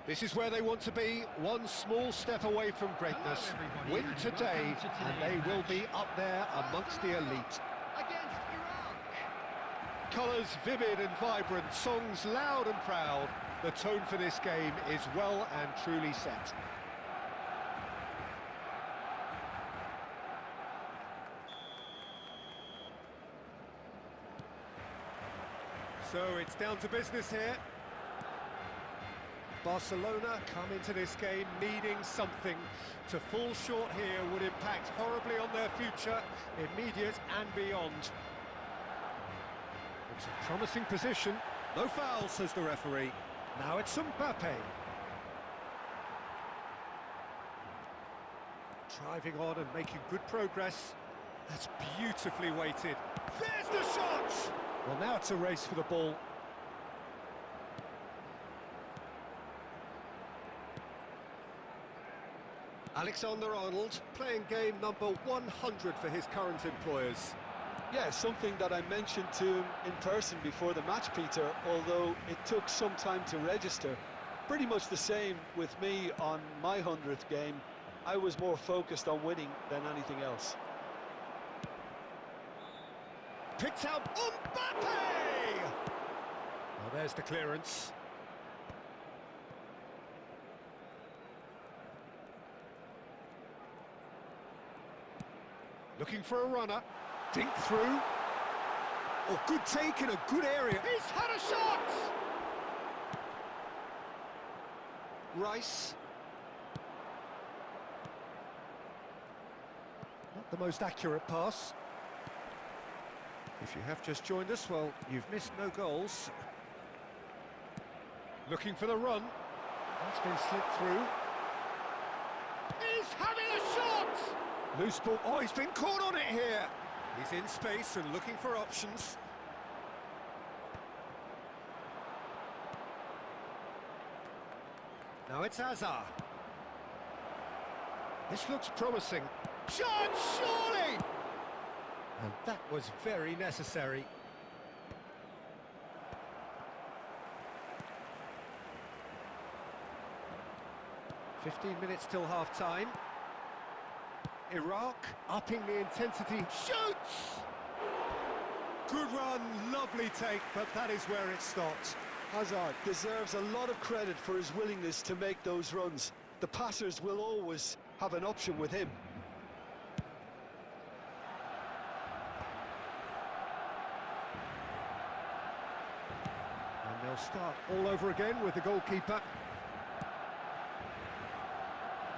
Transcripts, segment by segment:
This is where they want to be, one small step away from greatness. Win today, and they will be up there amongst the elite. Against Iraq. Colours vivid and vibrant, songs loud and proud. The tone for this game is well and truly set. So it's down to business here. Barcelona come into this game needing something. To fall short here would impact horribly on their future, immediate and beyond. It's a promising position. No foul, says the referee. Now it's Mbappe. Driving on and making good progress. That's beautifully weighted. There's the shot! Well, now it's a race for the ball. Alexander-Arnold playing game number 100 for his current employers. Yeah, something that I mentioned to him in person before the match, Peter, although it took some time to register. Pretty much the same with me on my 100th game. I was more focused on winning than anything else. Picked out Mbappe! Well, there's the clearance. Looking for a runner. Dink through. Oh, good take in a good area. He's had a shot! Rice. Not the most accurate pass. If you have just joined us, well, you've missed no goals. Looking for the run. That's been slipped through. He's having a shot! Loose ball. Oh, he's been caught on it here. He's in space and looking for options. Now it's Hazard. This looks promising. Shot, surely! And that was very necessary. "15 minutes till half-time. Iraq upping the intensity. Shoots! Good run, lovely take, but that is where it stopped. Hazard deserves a lot of credit for his willingness to make those runs. The passers will always have an option with him. And they'll start all over again with the goalkeeper.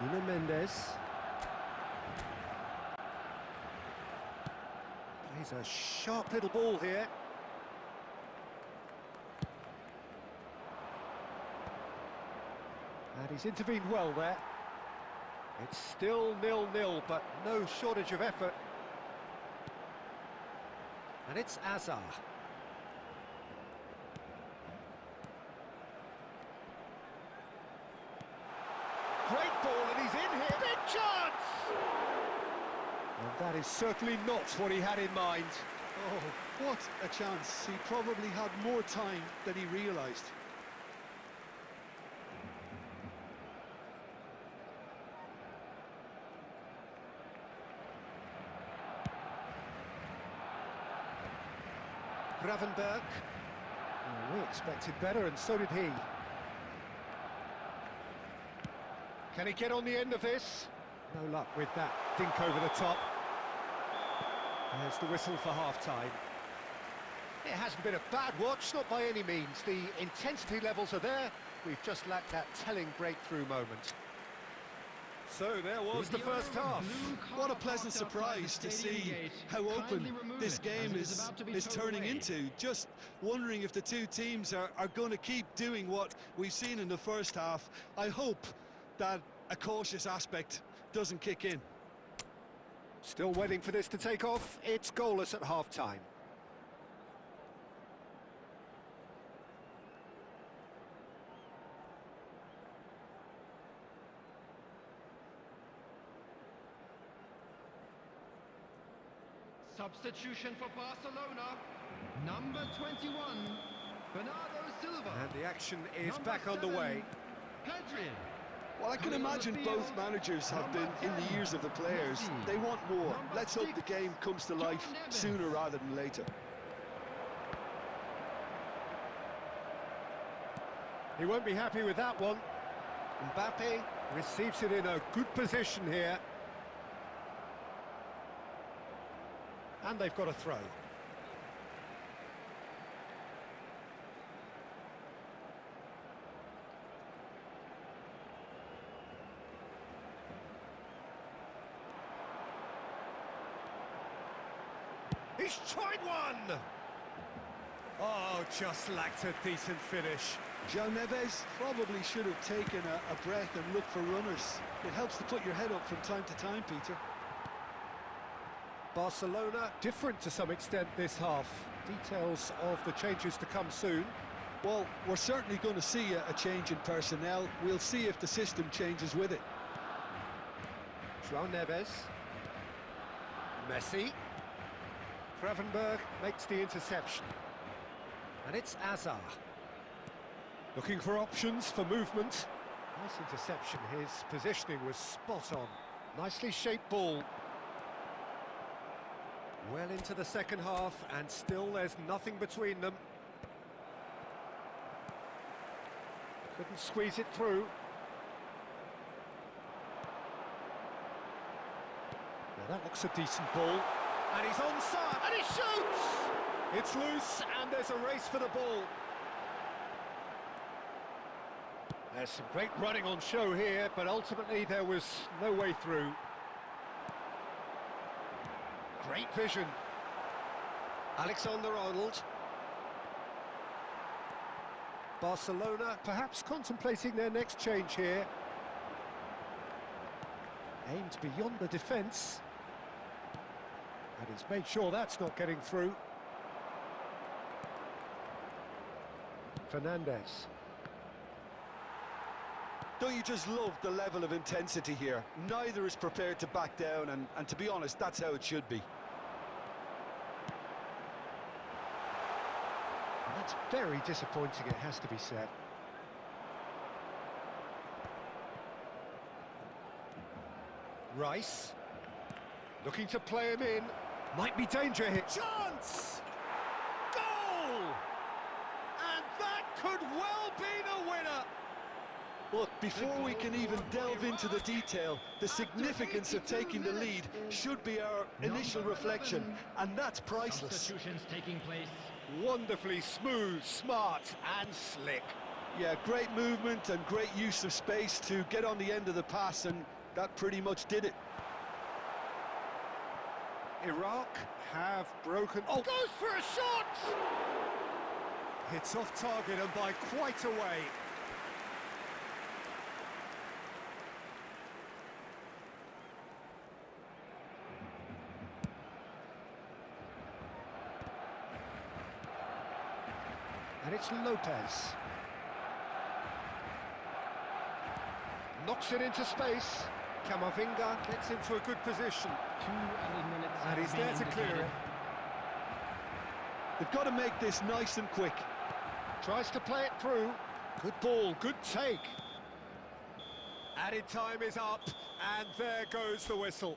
Nuno Mendes. Plays a sharp little ball here. And he's intervened well there. It's still 0-0, but no shortage of effort. And it's Hazard. Great ball, and he's in here. Big chance! And that is certainly not what he had in mind. Oh, what a chance. He probably had more time than he realised. Gravenberg. Oh, we expected better, and so did he. Can he get on the end of this? No luck with that dink over the top. There's the whistle for half-time. It hasn't been a bad watch, not by any means. The intensity levels are there. We've just lacked that telling breakthrough moment. So there was the first half. What a pleasant surprise to see how open this game is turning into. Just wondering if the two teams are going to keep doing what we've seen in the first half. I hope that a cautious aspect doesn't kick in. Still waiting for this to take off. It's goalless at half-time. Substitution for Barcelona, number 21, Bernardo Silva. And the action is Number back on the 7, way. Hadrian. Well, I can imagine both managers have been in the ears of the players. They want more. Let's hope the game comes to life sooner rather than later. He won't be happy with that one. Mbappe receives it in a good position here. And they've got a throw. He's tried one! Oh, just lacked a decent finish. João Neves probably should have taken a breath and looked for runners. It helps to put your head up from time to time, Peter. Barcelona different to some extent this half. Details of the changes to come soon. Well, we're certainly going to see a change in personnel. We'll see if the system changes with it. João Neves. Messi. Gravenberg makes the interception. And it's Azar. Looking for options for movement. Nice interception. His positioning was spot on. Nicely shaped ball. Well into the second half, and still there's nothing between them. Couldn't squeeze it through. Now that looks a decent ball. And he's onside, and he shoots! It's loose, and there's a race for the ball. There's some great running on show here, but ultimately there was no way through. Great vision. Alexander-Arnold. Barcelona perhaps contemplating their next change here. Aimed beyond the defence. And he's made sure that's not getting through. Fernandez. Don't you just love the level of intensity here? Neither is prepared to back down, and to be honest, that's how it should be. And that's very disappointing, it has to be said. Rice. Looking to play him in. Might be danger here. Chance! Goal! And that could well be the winner! Look, before we can even delve into the detail, the significance of taking the lead should be our initial reflection, and that's priceless. Substitutions taking place. Wonderfully smooth, smart and slick. Yeah, great movement and great use of space to get on the end of the pass, and that pretty much did it. Iraq have broken... Oh, goes for a shot! Hits off target and by quite a way. And it's Lopez. Knocks it into space. Camavinga gets into a good position. 2 added minutes. And he's there to clear it. They've got to make this nice and quick. Tries to play it through. Good ball, good take. Added time is up, and there goes the whistle.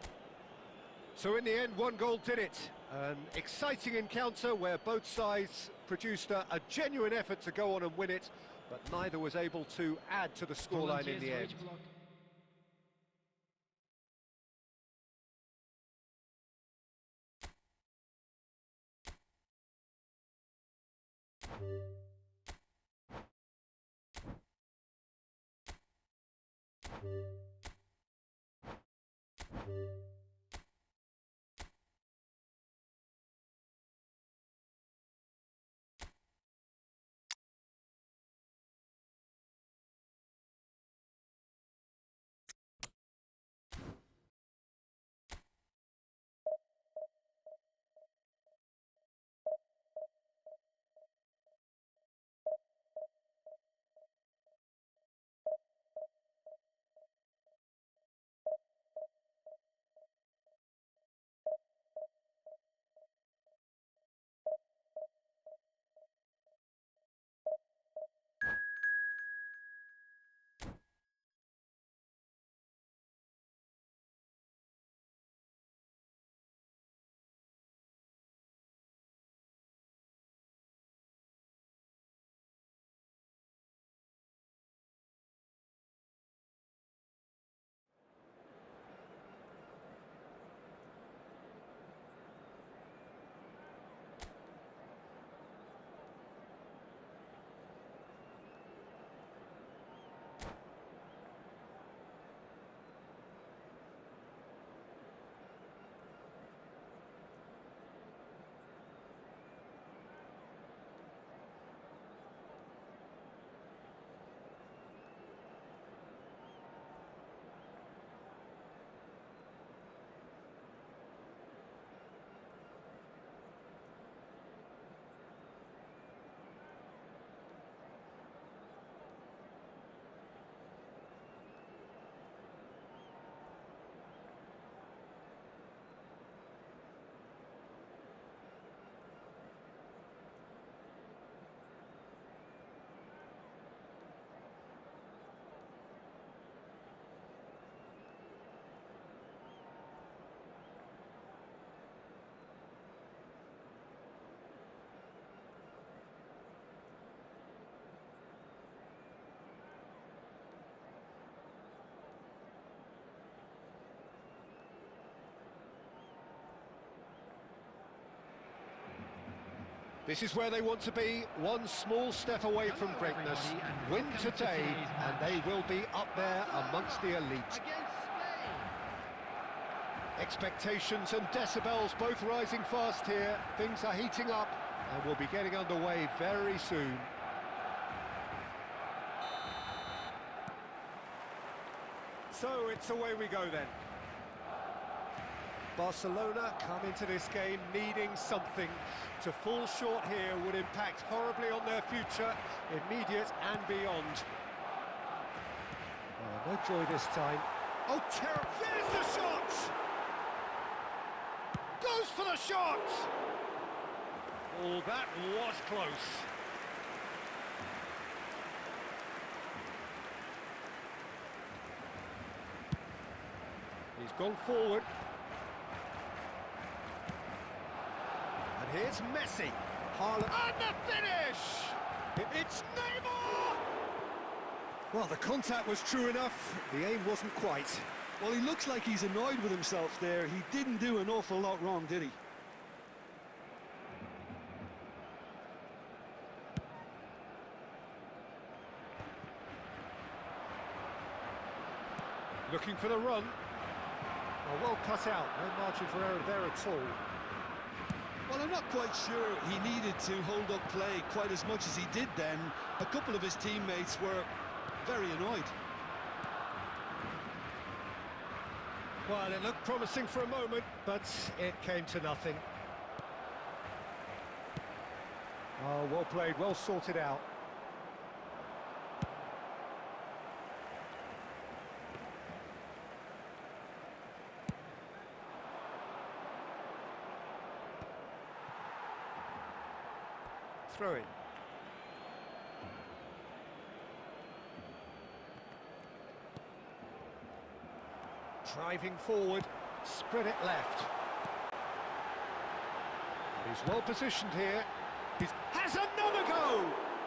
So in the end, one goal did it. An exciting encounter where both sides produced a genuine effort to go on and win it, but neither was able to add to the scoreline in the end. This is where they want to be, one small step away from greatness. Win today, and they will be up there amongst the elite. Expectations and decibels both rising fast here. Things are heating up, and we'll be getting underway very soon. So it's away we go then. Barcelona come into this game needing something. To fall short here would impact horribly on their future, immediate and beyond. Oh, no joy this time. Oh, terrible! There's the shot! Goes for the shot! Oh, that was close. He's gone forward. And here's Messi. Haaland. And the finish! It's Neymar! Well, the contact was true enough. The aim wasn't quite. Well, he looks like he's annoyed with himself there. He didn't do an awful lot wrong, did he? Looking for the run. Oh, well cut out. No margin for error there at all. Well, I'm not quite sure he needed to hold up play quite as much as he did then. A couple of his teammates were very annoyed. Well, it looked promising for a moment, but it came to nothing. Oh, well played, well sorted out. Throw in. Driving forward, spread it left. He's well positioned here. He has another go!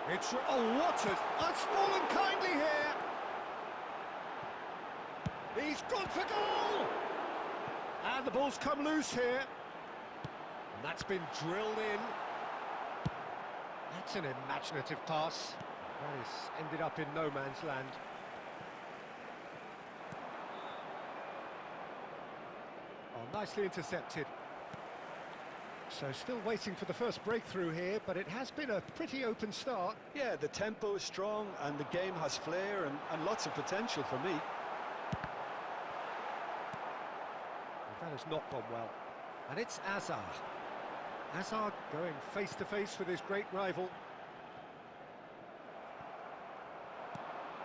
It's... oh, what that's fallen kindly here! He's gone for goal! And the ball's come loose here. And that's been drilled in. That's an imaginative pass. That has ended up in no man's land. Oh, nicely intercepted. So still waiting for the first breakthrough here, but it has been a pretty open start. Yeah, the tempo is strong and the game has flair and lots of potential for me. That has not gone well. And it's Hazard. Hazard going face-to-face with his great rival.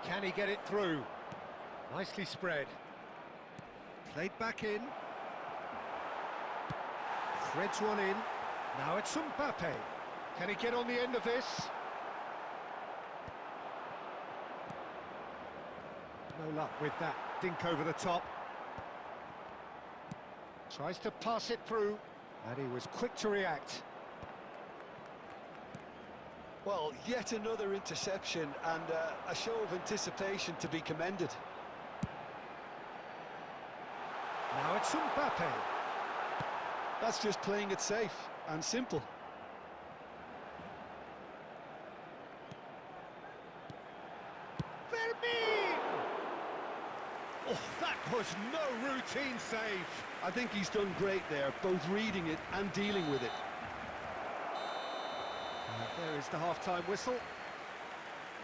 Can he get it through? Nicely spread. Played back in. Threads one in. Now it's Mbappe. Can he get on the end of this? No luck with that dink over the top. Tries to pass it through. And he was quick to react. Well, yet another interception and a show of anticipation to be commended. Now it's Mbappe. That's just playing it safe and simple. Fermin! Oh, that was no routine save. I think he's done great there, both reading it and dealing with it. There is the half-time whistle.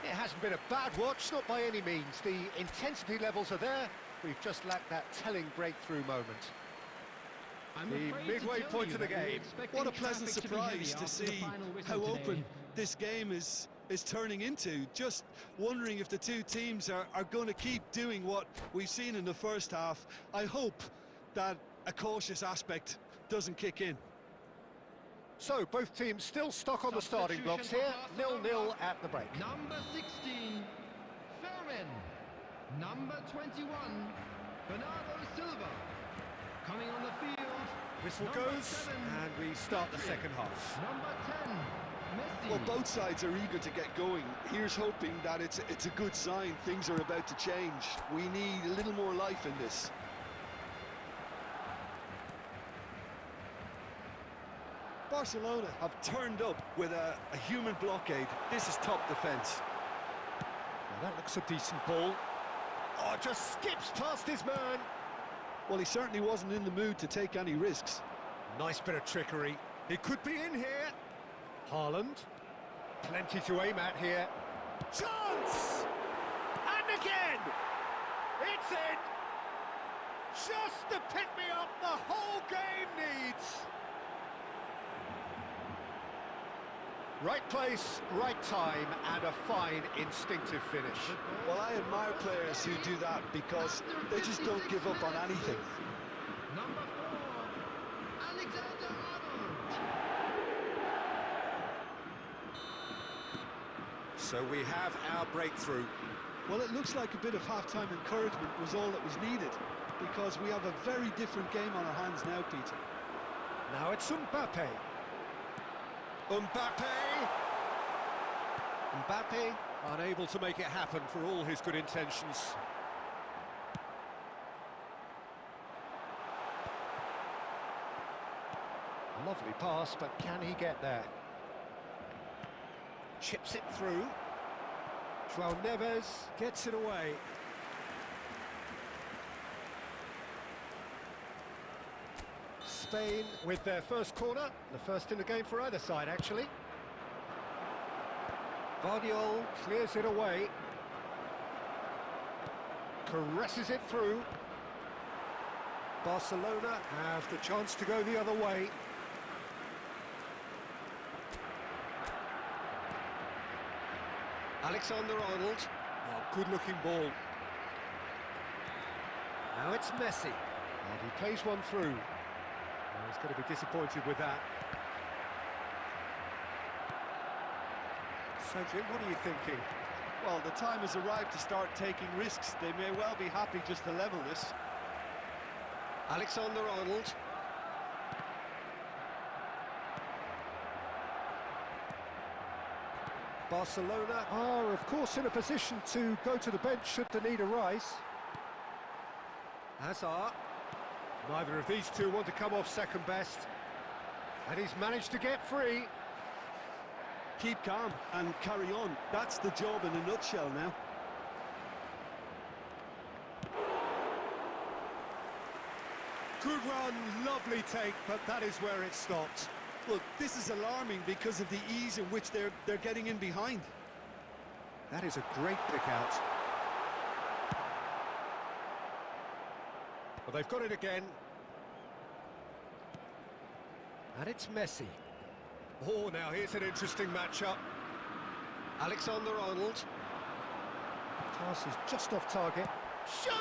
It hasn't been a bad watch, not by any means. The intensity levels are there. We've just lacked that telling breakthrough moment. The midway point of the game. What a pleasant surprise to see how open this game is turning into. Just wondering if the two teams are going to keep doing what we've seen in the first half. I hope that a cautious aspect doesn't kick in. So, both teams still stuck on the starting blocks here, 0-0 at the break. Number 16, Fermin. Number 21, Bernardo Silva. Coming on the field. Whistle goes, and we start the second half. Number 10, Messi. Well, both sides are eager to get going. Here's hoping that it's a good sign. Things are about to change. We need a little more life in this. Barcelona have turned up with a human blockade. This is top defence. Now that looks a decent ball. Oh, just skips past his man. Well, he certainly wasn't in the mood to take any risks. Nice bit of trickery. He could be in here. Haaland. Plenty to aim at here. Chance! And again! It's in! Just the pick-me-up the whole game needs! Right place, right time, and a fine instinctive finish. Well, I admire players who do that because they just don't give up on anything. Number 4, Alexander-Arnold. So we have our breakthrough. Well, it looks like a bit of half-time encouragement was all that was needed, because we have a very different game on our hands now, Peter. Now it's Mbappe. Mbappe, unable to make it happen for all his good intentions. Lovely pass, but can he get there? Chips it through. João Neves gets it away. Spain with their first corner, the first in the game for either side, actually. Guardiola clears it away. Caresses it through. Barcelona have the chance to go the other way. Alexander-Arnold. Oh, good-looking ball. Now it's Messi. And he plays one through. Oh, he's going to be disappointed with that. So, Jim, what are you thinking? Well, the time has arrived to start taking risks. They may well be happy just to level this. Alexander-Arnold. Barcelona are, of course, in a position to go to the bench should the need arise. Hazard. Neither of these two want to come off second best. And he's managed to get free. Keep calm and carry on. That's the job in a nutshell now. Good run, lovely take, but that is where it stopped. Look, this is alarming because of the ease in which they're getting in behind. That is a great pick out. Well, they've got it again. And it's Messi. Oh, now here's an interesting matchup. Alexander-Arnold. Pass is just off target. Shoots!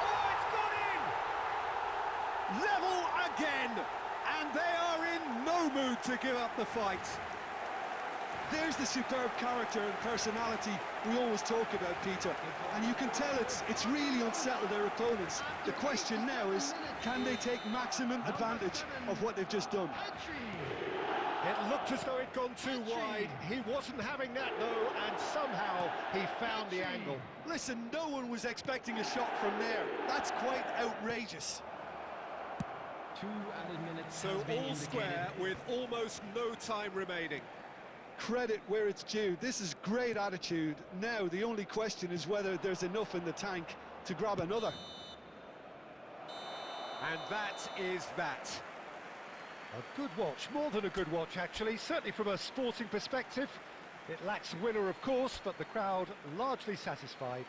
Oh, it's gone in! Level again! And they are in no mood to give up the fight. There's the superb character and personality we always talk about, Peter. And you can tell it's really unsettled their opponents. The question now is, can they take maximum advantage of what they've just done? It looked as though it'd gone too wide. He wasn't having that, though, and somehow he found the angle. Listen, no one was expecting a shot from there. That's quite outrageous. 2 added minutes. So all square with almost no time remaining. Credit where it's due. This is great attitude. Now the only question is whether there's enough in the tank to grab another. And that is that. A good watch, more than a good watch actually, certainly from a sporting perspective. It lacks winner of course, but the crowd largely satisfied.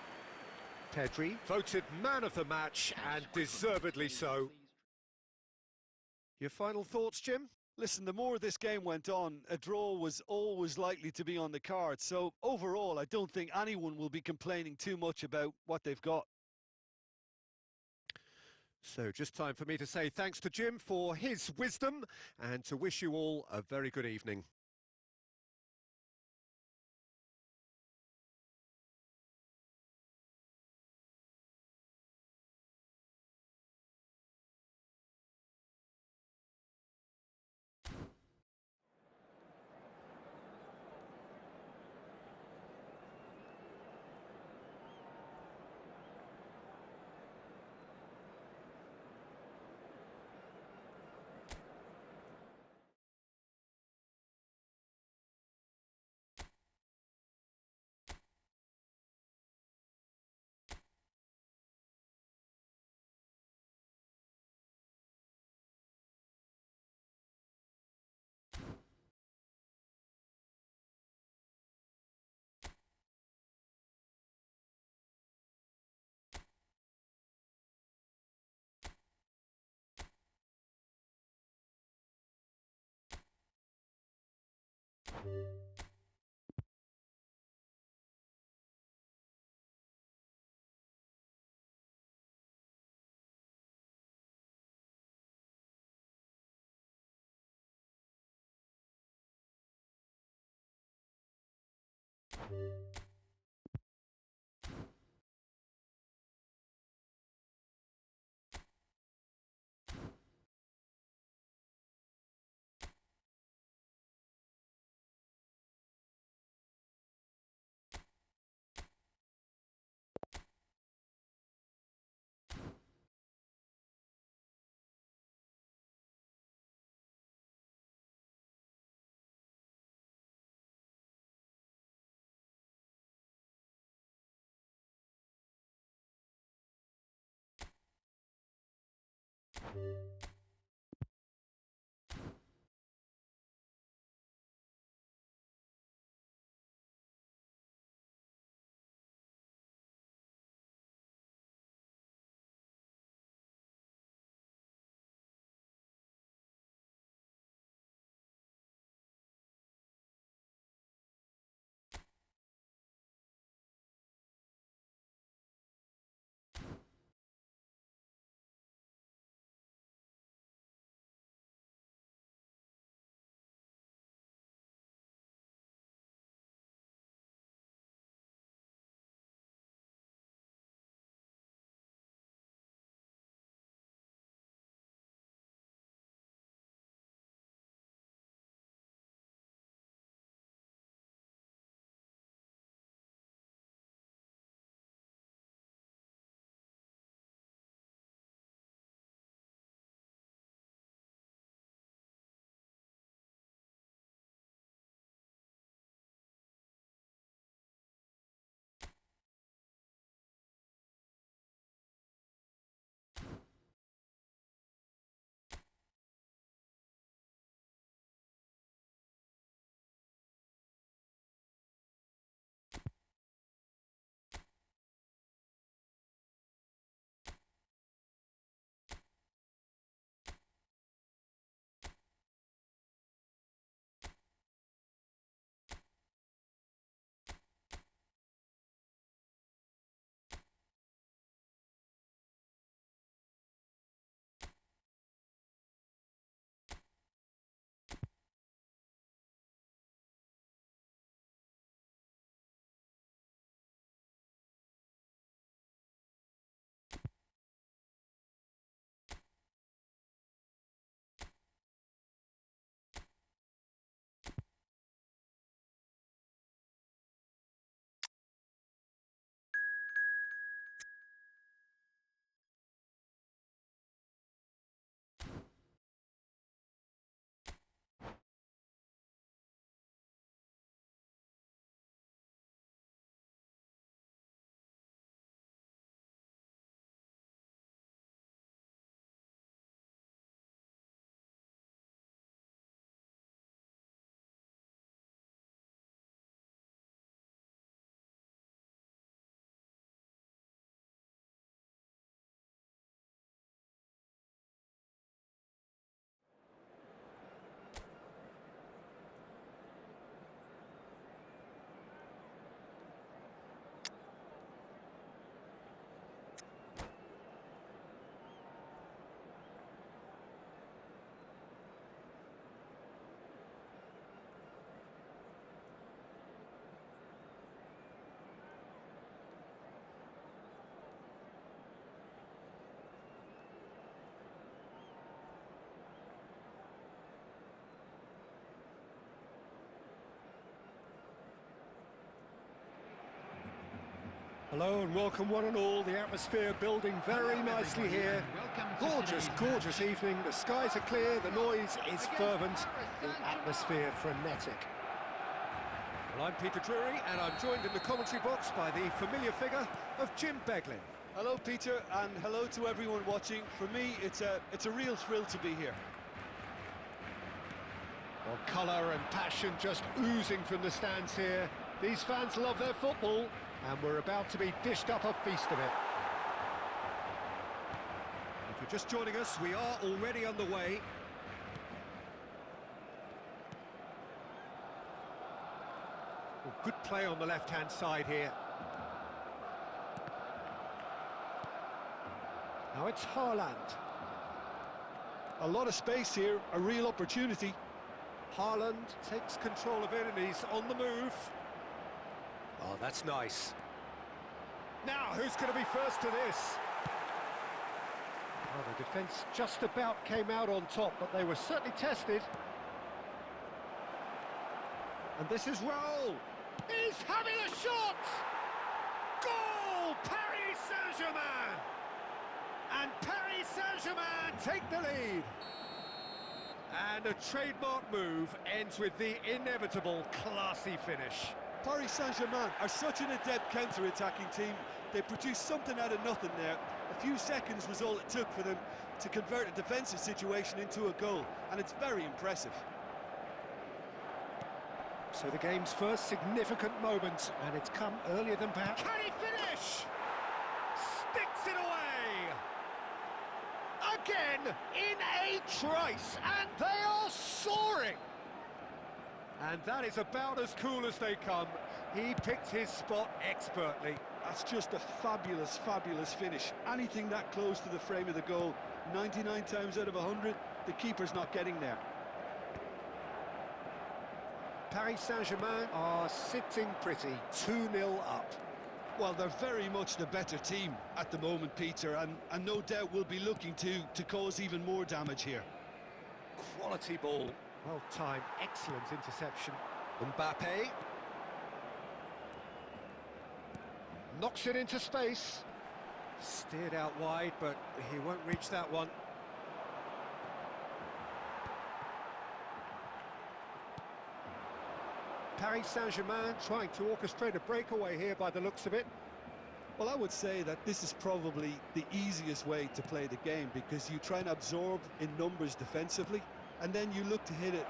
Pedri voted man of the match, and deservedly so. Your final thoughts, Jim? Listen, the more this game went on, a draw was always likely to be on the cards. So overall, I don't think anyone will be complaining too much about what they've got. So just time for me to say thanks to Jim for his wisdom and to wish you all a very good evening. Hello and welcome one and all. The atmosphere building very nicely here. Gorgeous, gorgeous evening. The skies are clear, the noise is fervent, the atmosphere frenetic. Well, I'm Peter Drury and I'm joined in the commentary box by the familiar figure of Jim Beglin. Hello, Peter, and hello to everyone watching. For me, it's a real thrill to be here. Well, colour and passion just oozing from the stands here. These fans love their football, and we're about to be dished up a feast of it. If you're just joining us, we are already underway. Good play on the left-hand side here. Now it's Haaland. A lot of space here, a real opportunity. Haaland takes control of it and he's on the move. Oh, that's nice. Now, who's going to be first to this? Well, the defence just about came out on top, but they were certainly tested. And this is Raul. He's having a shot! Goal! Paris Saint-Germain! And Paris Saint-Germain take the lead. And a trademark move ends with the inevitable classy finish. Paris Saint-Germain are such an adept counter-attacking team. They produced something out of nothing there. A few seconds was all it took for them to convert a defensive situation into a goal, and it's very impressive. So the game's first significant moment, and it's come earlier than perhaps. Can he finish? Sticks it away! Again, in a trice, and they are soaring! And that is about as cool as they come. He picked his spot expertly. That's just a fabulous, fabulous finish. Anything that close to the frame of the goal, 99 times out of 100, the keeper's not getting there. Paris Saint-Germain are sitting pretty, 2-0 up. Well, they're very much the better team at the moment, Peter, and no doubt will be looking to cause even more damage here. Quality ball. Well timed, excellent interception. Mbappe. Knocks it into space. Steered out wide, but he won't reach that one. Paris Saint-Germain trying to orchestrate a breakaway here by the looks of it. Well, I would say that this is probably the easiest way to play the game, because you try and absorb in numbers defensively, and then you look to hit it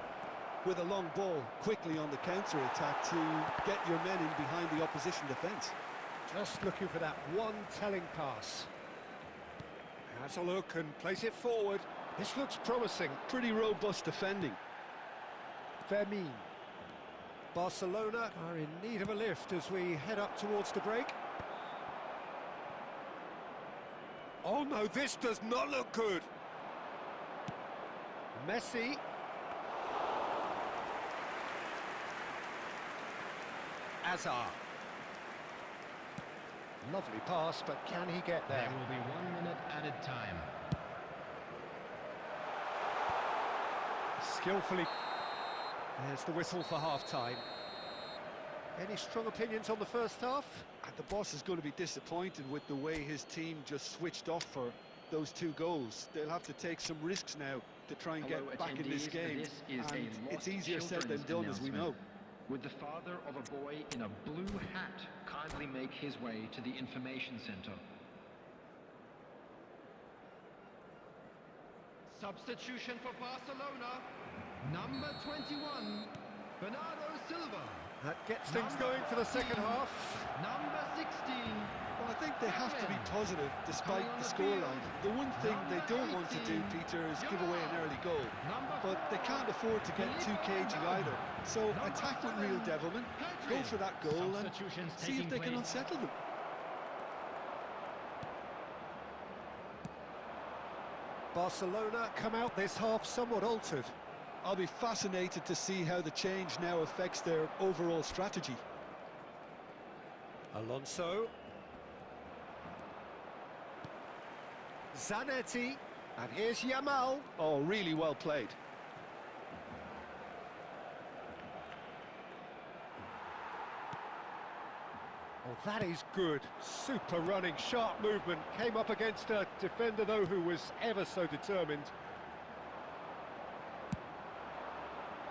with a long ball quickly on the counter-attack to get your men in behind the opposition defence. Just looking for that one telling pass. Has a look and plays it forward. This looks promising. Pretty robust defending. Vermin. Barcelona are in need of a lift as we head up towards the break. Oh no, this does not look good. Messi. Hazard. Lovely pass, but can he get there? There will be 1 minute added time. Skillfully. There's the whistle for half-time. Any strong opinions on the first half? And the boss is going to be disappointed with the way his team just switched off for those 2 goals. They'll have to take some risks now to try and get back in this game. And it's easier said than done, as we know. Would the father of a boy in a blue hat kindly make his way to the information center? Substitution for Barcelona. Number 21, Bernardo Silva. That gets things going for the second half. Number 16. Well, I think they have to be positive despite the scoreline. The one thing they don't want to do, Peter, is give away an early goal. But they can't afford to get too cagey either. So attack with real devilment, go for that goal and see if they can unsettle them. Barcelona come out this half somewhat altered. I'll be fascinated to see how the change now affects their overall strategy. Alonso. Zanetti. And here's Yamal. Oh, really well played. Oh, that is good. Super running, sharp movement. Came up against a defender, though, who was ever so determined.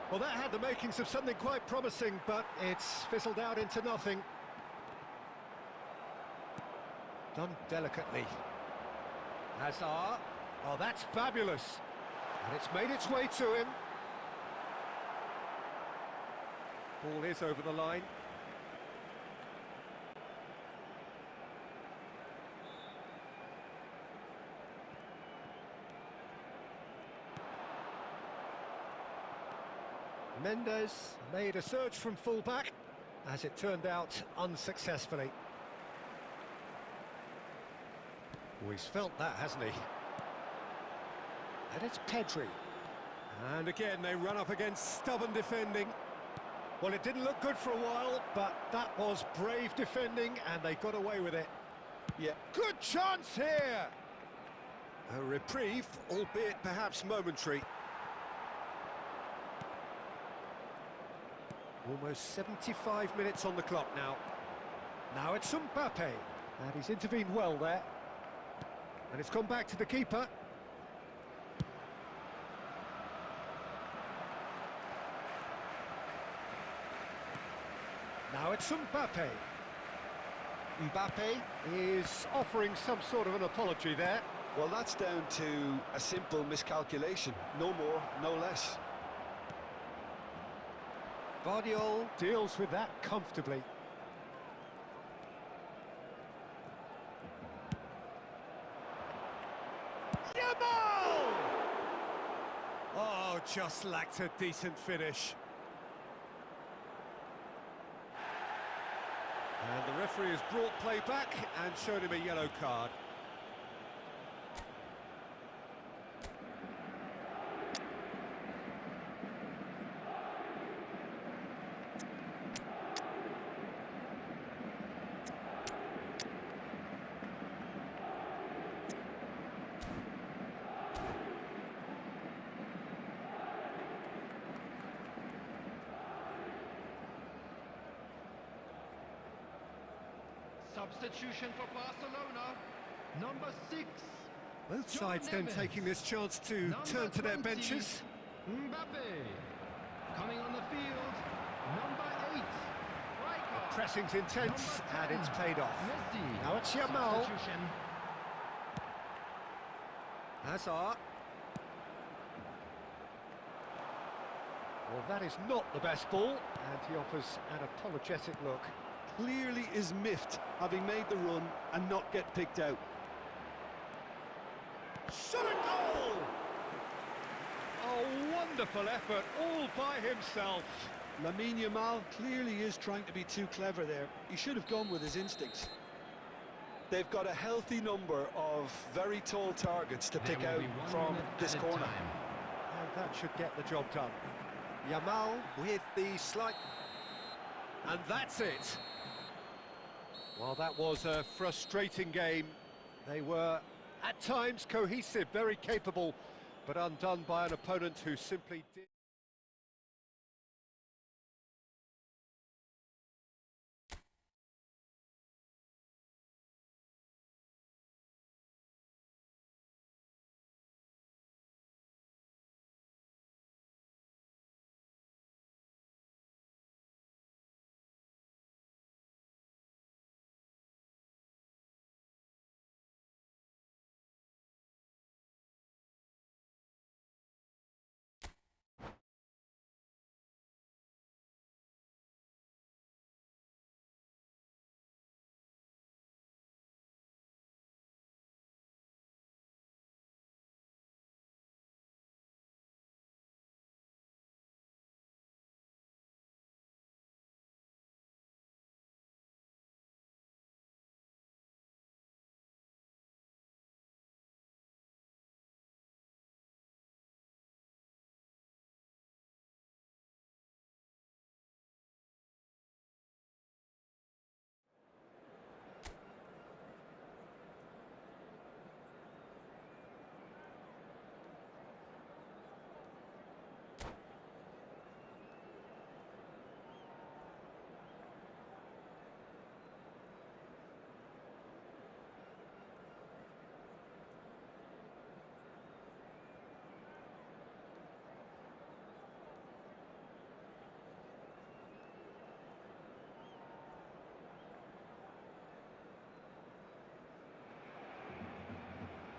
Well, that had the makings of something quite promising, but it's fizzled out into nothing. Done delicately. Hazard. Oh, that's fabulous. And it's made its way to him. Ball is over the line. Mendes made a surge from full-back. as it turned out, unsuccessfully. Oh, he's felt that, hasn't he? And it's Pedri. And again, they run up against stubborn defending. Well, it didn't look good for a while, but that was brave defending, and they got away with it. Yeah. Good chance here! A reprieve, albeit perhaps momentary. Almost 75 minutes on the clock now. Now it's Mbappe, and he's intervened well there. And it's gone back to the keeper. Now it's Mbappe. Mbappe is offering some sort of an apology there. Well, that's down to a simple miscalculation. No more, no less. Guardiola deals with that comfortably. Yamal! Oh, just lacked a decent finish. And the referee has brought play back and shown him a yellow card. Substitution for Barcelona, number 6. Both sides then taking this chance to turn to their benches. Mbappe, coming on the field, number 8. The pressing's intense and it's paid off. Messi. Now it's Yamal. Substitution. Hazard. Well, that is not the best ball, and he offers an apologetic look. Clearly is miffed, having made the run and not get picked out. Shot a goal! Oh, wonderful effort, all by himself. Lamine Yamal clearly is trying to be too clever there. He should have gone with his instincts. They've got a healthy number of very tall targets to pick out from this corner. And that should get the job done. Yamal with the slight... And that's it. Well, that was a frustrating game. They were, at times, cohesive, very capable, but undone by an opponent who simply did...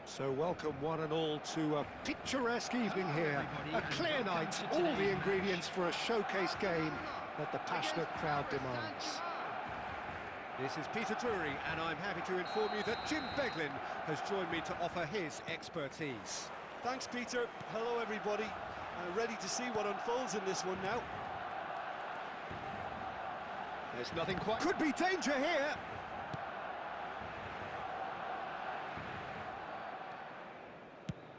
So welcome one and all to a picturesque evening here. A clear night, all the ingredients for a showcase game that the passionate crowd demands. This is Peter Drury, and I'm happy to inform you that Jim Beglin has joined me to offer his expertise. Thanks, Peter. Hello, everybody. Ready to see what unfolds in this one now. There's nothing quite... Could be danger here!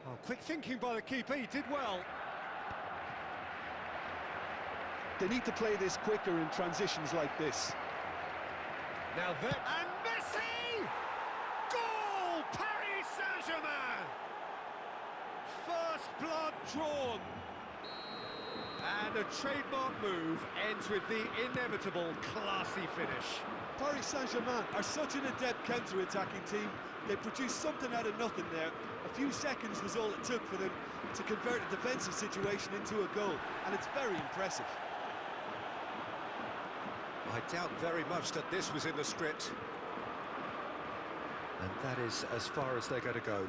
Oh, quick thinking by the keeper, he did well. They need to play this quicker in transitions like this. Now there... And Messi! Goal! Paris Saint-Germain! First blood drawn. And a trademark move ends with the inevitable classy finish. Paris Saint-Germain are such an adept counter-attacking team. They produced something out of nothing there. A few seconds was all it took for them to convert a defensive situation into a goal, and it's very impressive. I doubt very much that this was in the script. And that is as far as they're going to go.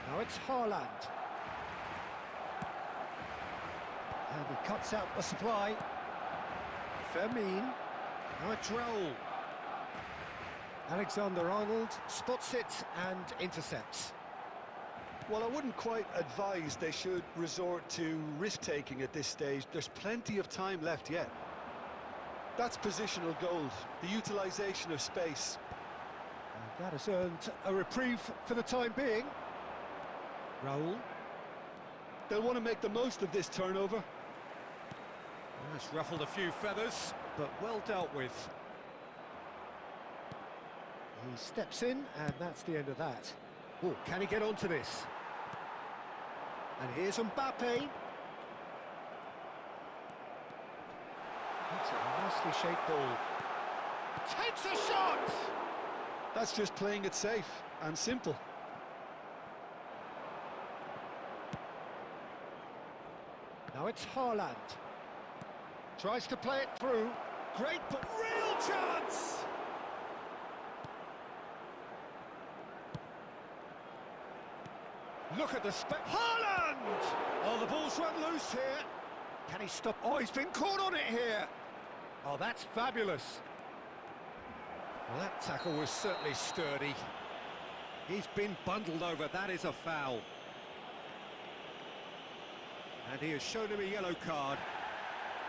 Now it's Haaland. And he cuts out the supply. Firmine. Now it's Raul. Alexander-Arnold spots it and intercepts. Well, I wouldn't quite advise they should resort to risk-taking at this stage. There's plenty of time left yet. That's positional gold, the utilisation of space. And that has earned a reprieve for the time being. Raul. They'll want to make the most of this turnover. That's ruffled a few feathers, but well dealt with. He steps in, and that's the end of that. Oh, can he get onto this? And here's Mbappe. That's a nicely shaped ball. Takes a shot! That's just playing it safe and simple. Now it's Haaland. Tries to play it through. Great, but real chance! Look at the Haaland! Oh, the ball's run loose here. Can he stop? Oh, he's been caught on it here. Oh, that's fabulous. Well, that tackle was certainly sturdy. He's been bundled over. That is a foul. And he has shown him a yellow card.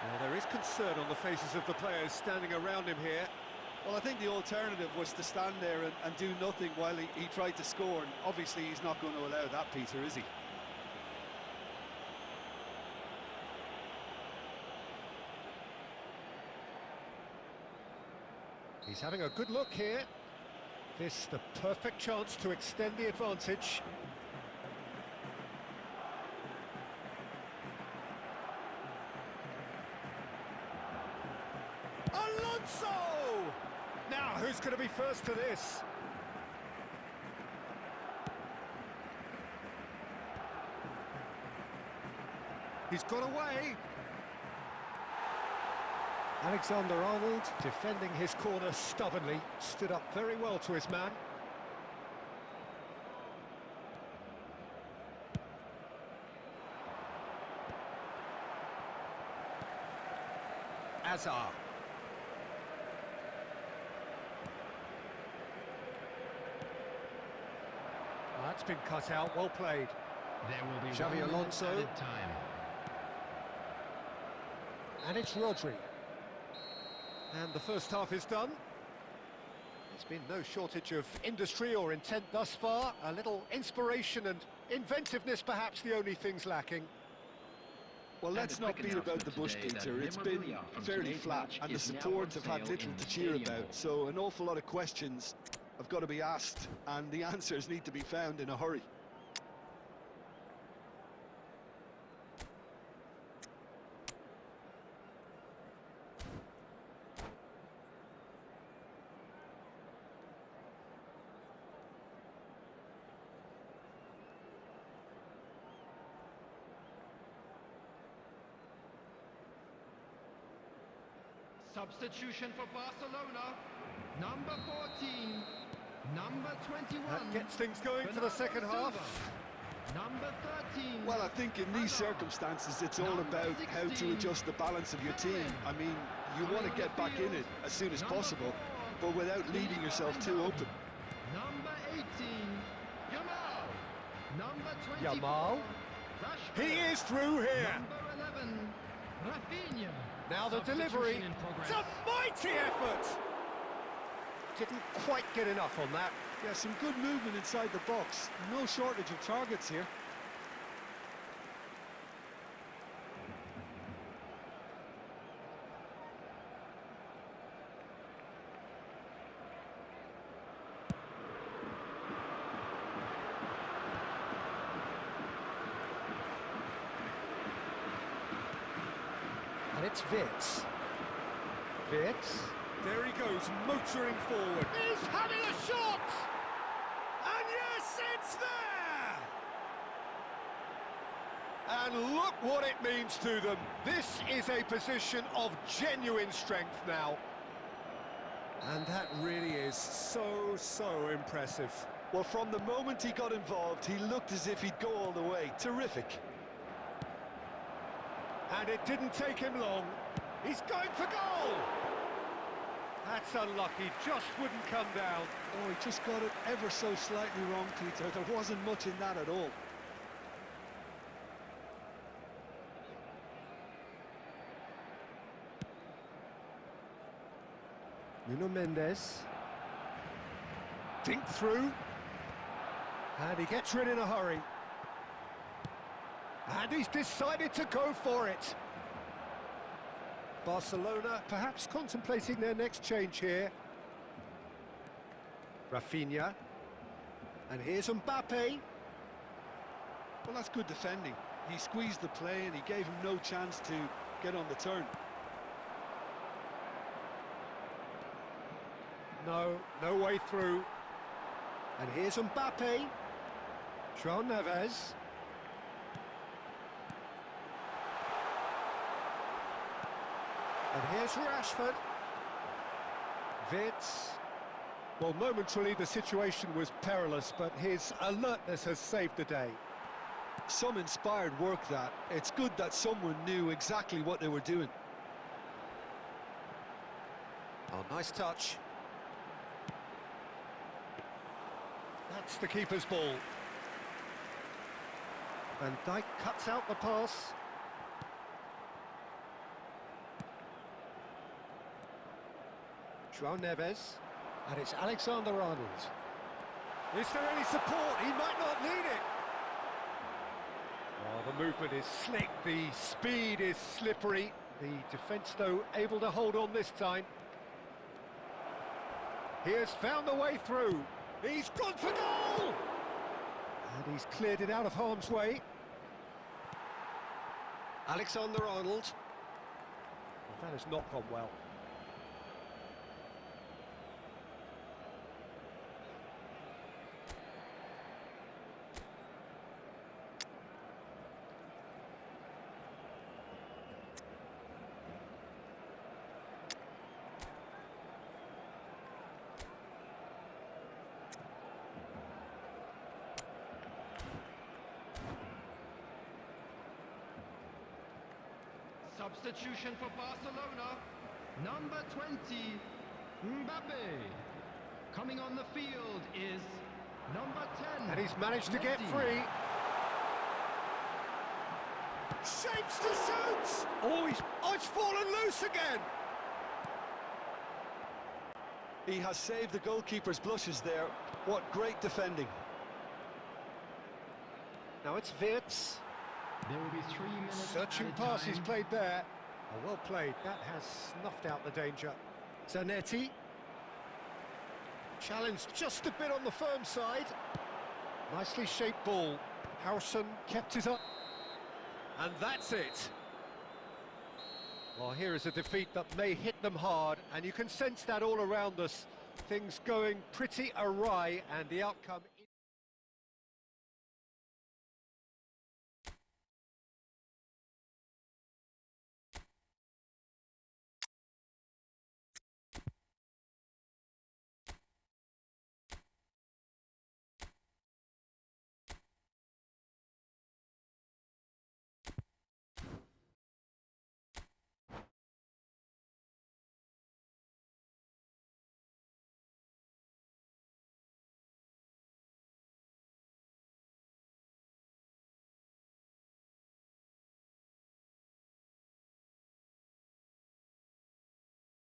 Well, there is concern on the faces of the players standing around him here. Well, I think the alternative was to stand there and do nothing while he tried to score, and obviously he's not going to allow that, Peter, is he? He's having a good look here. This the perfect chance to extend the advantage. Alonso! Now, who's going to be first to this? He's got away. Alexander-Arnold, defending his corner stubbornly, stood up very well to his man. Hazard. That's been cut out, well played. There will be Xavi Alonso. time. And it's Rodri. And the first half is done. There's been no shortage of industry or intent thus far. A little inspiration and inventiveness, perhaps the only things lacking. Well, let's not beat about the bush, Peter. It's been fairly flat, and the supports have had little to cheer about. So an awful lot of questions have got to be asked, and the answers need to be found in a hurry. Substitution for Barcelona, number 14, number 21. That gets things going for the second half. Number 13. Well, I think in these circumstances, it's all about how to adjust the balance of your team. I mean, you want to get back in it as soon as possible, but without leaving yourself too open. Number 18, Yamal. Number 24, Yamal. Rashford. He is through here. Number 11, Rafinha. Now the delivery. Substitution in It's progress. a mighty effort! Didn't quite get enough on that. Yeah, some good movement inside the box. No shortage of targets here. And it's Wirtz. Wirtz. There he goes, motoring forward. He's having a shot! And yes, it's there! And look what it means to them. This is a position of genuine strength now. And that really is so impressive. Well, from the moment he got involved, he looked as if he'd go all the way. Terrific. And it didn't take him long. He's going for goal! That's unlucky, just wouldn't come down. Oh, he just got it ever so slightly wrong, Peter. There wasn't much in that at all. Nuno Mendes. Dink through. And he gets rid in a hurry. And he's decided to go for it. Barcelona perhaps contemplating their next change here. Rafinha. And here's Mbappe. Well, that's good defending. He squeezed the play and he gave him no chance to get on the turn. No way through. And here's Mbappe. João Neves. And here's Rashford. Wirtz. Well, momentarily the situation was perilous, but his alertness has saved the day. Some inspired work that. It's good that someone knew exactly what they were doing. Oh, nice touch. That's the keeper's ball. Van Dijk cuts out the pass. João Neves. And it's Alexander-Arnold. Is there any support? He might not need it. Oh, the movement is slick, the speed is slippery. The defence, though, able to hold on this time. He has found the way through. He's gone for goal! And he's cleared it out of harm's way. Alexander-Arnold. Well, that has not gone well. Substitution for Barcelona. Number 20, Mbappe. Coming on the field is number 10. And he's managed to get Messi. free. Shapes to shoot! Oh, it's fallen loose again! He has saved the goalkeeper's blushes there. What great defending. Now it's Wirtz. There will be 3 minutes. Searching added pass time. he's played there. Oh, well played. That has snuffed out the danger. Zanetti. Challenged just a bit on the firm side. Nicely shaped ball. Harrison kept it up. And that's it. Well, here is a defeat that may hit them hard, and you can sense that all around us. Things going pretty awry, and the outcome...